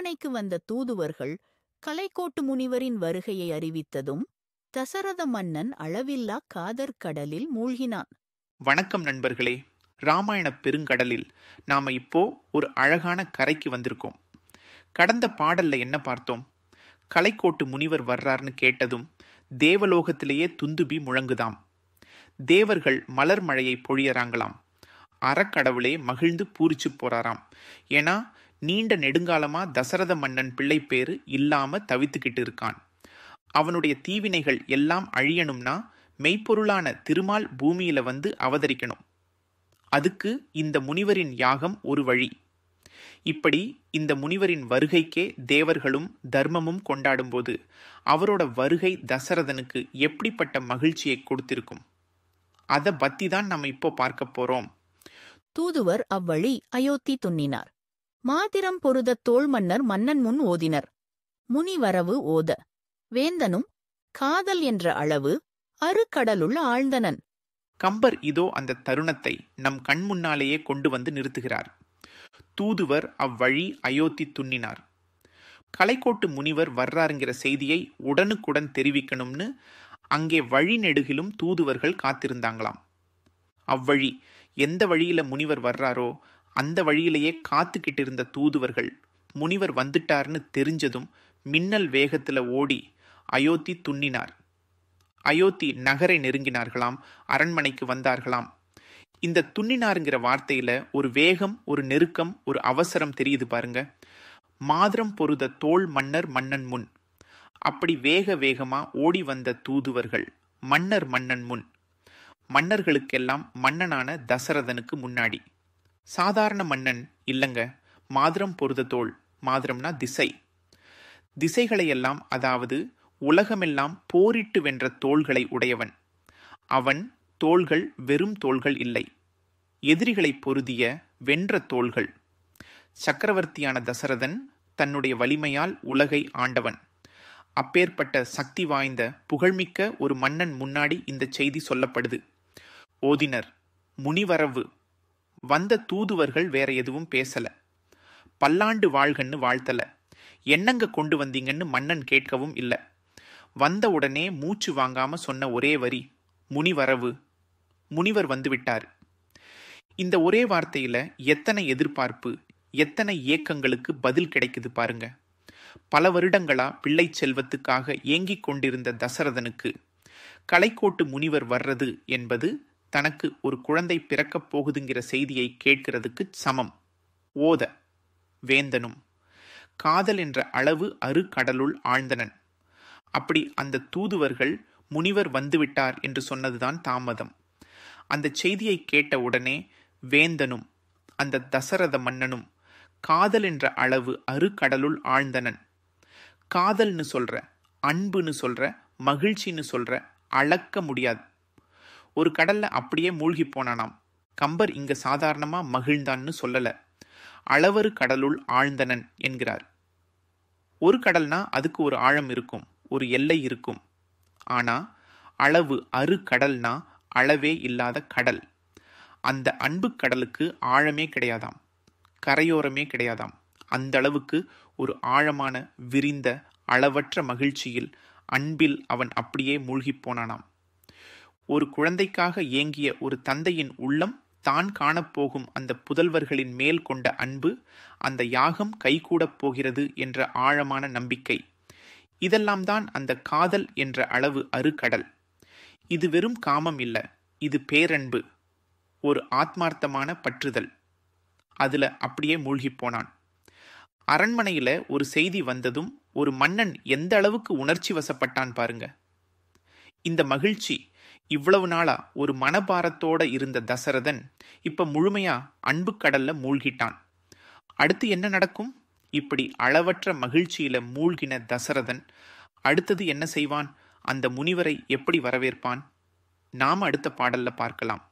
அரண்மனைக்கு வந்த தூதுவர்கள் கலைக்கோட்டு முனிவரின் வருகையை அறிவித்ததும் தசரத மன்னன் அளவில்லா காதற்கடலில் மூழ்கினான். வணக்கம் நண்பர்களே. ராமாயண பெருங்கடலில் நாம இப்போ ஒரு அழகான கரைக்கு வந்திருக்கோம். கடந்த பாடல்ல என்ன பார்த்தோம்? கலைக்கோட்டு முனிவர் வர்றார்னு கேட்டதும் தேவலோகத்திலேயே துந்துபி முழங்குதாம். தேவர்கள் மலர் மழையை பொழியறாங்களாம். அறக்கடவுளே மகிழ்ந்து பூரிச்சு போறாராம். ஏன்னா நீண்ட நெடுங்காலமா தசரத மன்னன் பிள்ளை பேரு இல்லாம தவித்துக்கிட்டு இருக்கான். அவனுடைய தீவினைகள் எல்லாம் அழியணும்னா மெய்ப்பொருளான திருமால் பூமியில வந்து அவதரிக்கணும். அதுக்கு இந்த முனிவரின் யாகம் ஒரு வழி. இப்படி இந்த முனிவரின் வருகைக்கே தேவர்களும் தர்மமும் கொண்டாடும்போது அவரோட வருகை தசரதனுக்கு எப்படிப்பட்ட மகிழ்ச்சியை கொடுத்திருக்கும்? அதை பத்தி தான் நம்ம இப்போ பார்க்க போறோம். தூதுவர் அவ்வழி அயோத்தி துண்ணினார். மாதிரம் பொருத தோள் மன்னர் மன்னன் முன் ஓதினர். முனிவரவு ஓத வேந்தனும் காதல் என்ற அளவு அருக்கடலுள் ஆழ்ந்தனன். கம்பர் இதோ அந்த தருணத்தை நம் கண் முன்னாலேயே கொண்டு வந்து நிறுத்துகிறார். தூதுவர் அவ்வழி அயோத்தி துண்ணினார். கலைக்கோட்டு முனிவர் வர்றாருங்கிற செய்தியை உடனுக்குடன் தெரிவிக்கணும்னு அங்கே வழி நெடுகிலும் தூதுவர்கள் காத்திருந்தாங்களாம். அவ்வழி எந்த வழியில முனிவர் வர்றாரோ அந்த வழியிலேயே காத்துக்கிட்டு இருந்த தூதுவர்கள் முனிவர் வந்துட்டார்னு தெரிஞ்சதும் மின்னல் வேகத்துல ஓடி அயோத்தி துண்ணினார். அயோத்தி நகரை நெருங்கினார்களாம். அரண்மனைக்கு வந்தார்களாம். இந்த துண்ணினாருங்கிற வார்த்தையில ஒரு வேகம், ஒரு நெருக்கம், ஒரு அவசரம் தெரியுது பாருங்க. மாதிரம் பொருத தோள் மன்னர் மன்னன் முன். அப்படி வேக வேகமா ஓடி வந்த தூதுவர்கள் மன்னர் மன்னன் முன். மன்னர்களுக்கெல்லாம் மன்னனான தசரதனுக்கு முன்னாடி. சாதாரண மன்னன் இல்லங்க, மாதிரம் பொருத தோள். மாதிரம்னா திசை. திசைகளையெல்லாம், அதாவது உலகமெல்லாம் போரிட்டு வென்ற தோள்களை உடையவன். அவன் தோள்கள் வெறும் தோள்கள் இல்லை, எதிரிகளை பொருதிய வென்ற தோள்கள். சக்கரவர்த்தியான தசரதன் தன்னுடைய வலிமையால் உலகை ஆண்டவன். அப்பேற்பட்ட சக்தி வாய்ந்த புகழ்மிக்க ஒரு மன்னன் முன்னாடி இந்த செய்தி சொல்லப்படுது. ஓதினர். முனிவரவு. வந்த தூதுவர்கள் வேற எதுவும் பேசல. பல்லாண்டு வாழ்கன்னு வாழ்த்தல. என்னங்க கொண்டு வந்தீங்கன்னு மன்னன் கேட்கவும் இல்லை. வந்த உடனே மூச்சு வாங்காம சொன்ன ஒரே வரி முனிவரவு. முனிவர் வந்து விட்டார். இந்த ஒரே வார்த்தையில எத்தனை எதிர்பார்ப்பு, எத்தனை ஏக்கங்களுக்கு பதில் கிடைக்குது பாருங்க. பல வருடங்களா பிள்ளை செல்வத்துக்காக ஏங்கிக் கொண்டிருந்த தசரதனுக்கு கலைக்கோட்டு முனிவர் வர்றது என்பது தனக்கு ஒரு குழந்தை பிறக்கப் போகுதுங்கிற செய்தியை கேட்கிறதுக்கு சமம். ஓத வேந்தனும் காதல் என்ற அளவு அருக்கடலுள் ஆழ்ந்தனன். அப்படி அந்த தூதுவர்கள் முனிவர் வந்துவிட்டார் என்று சொன்னதுதான் தாமதம். அந்த செய்தியை கேட்ட உடனே வேந்தனும் அந்த தசரத மன்னனும் காதல் என்ற அளவு அருக்கடலுள் ஆழ்ந்தனன். காதல்னு சொல்ற, அன்புன்னு சொல்ற, மகிழ்ச்சின்னு சொல்ற, அளக்க முடியாது. ஒரு கடல்ல அப்படியே மூழ்கி போனானாம். கம்பர் இங்க சாதாரணமா மகிழ்ந்தான்னு சொல்லல, அளவரு கடலுள் ஆழ்ந்தனன் என்கிறார். ஒரு கடல்னா அதுக்கு ஒரு ஆழம் இருக்கும், ஒரு எல்லை இருக்கும். ஆனா அளவு அருக்கடல்னா அளவே இல்லாத கடல். அந்த அன்பு கடலுக்கு ஆழமே கிடையாதாம், கரையோரமே கிடையாதாம். அந்த அளவுக்கு ஒரு ஆழமான விரிந்த அளவற்ற மகிழ்ச்சியில், அன்பில் அவன் அப்படியே மூழ்கி போனானாம். ஒரு குழந்தைக்காக ஏங்கிய ஒரு தந்தையின் உள்ளம் தான் காணப்போகும் அந்த புதல்வர்களின் மேல் கொண்ட அன்பு, அந்த யாகம் கைகூடப் போகிறது என்ற ஆழமான நம்பிக்கை, இதெல்லாம் தான் அந்த காதல் என்ற அளவு அருக்கடல். இது வெறும் காமம் இல்ல, இது பேரன்பு, ஒரு ஆத்மார்த்தமான பற்றுதல். அதுல அப்படியே மூழ்கி போனான். அரண்மனையில ஒரு செய்தி வந்ததும் ஒரு மன்னன் எந்த அளவுக்கு உணர்ச்சி வசப்பட்டான் பாருங்க. இந்த மகிழ்ச்சி, இவ்வளவு நாளா ஒரு மனபாரத்தோட இருந்த தசரதன் இப்ப முழுமையா அன்பு கடல்ல மூழ்கிட்டான். அடுத்து என்ன நடக்கும்? இப்படி அளவற்ற மகிழ்ச்சியில மூழ்கின தசரதன் அடுத்தது என்ன செய்வான்? அந்த முனிவரை எப்படி வரவேற்பான்? நாம அடுத்த பாடல்ல பார்க்கலாம்.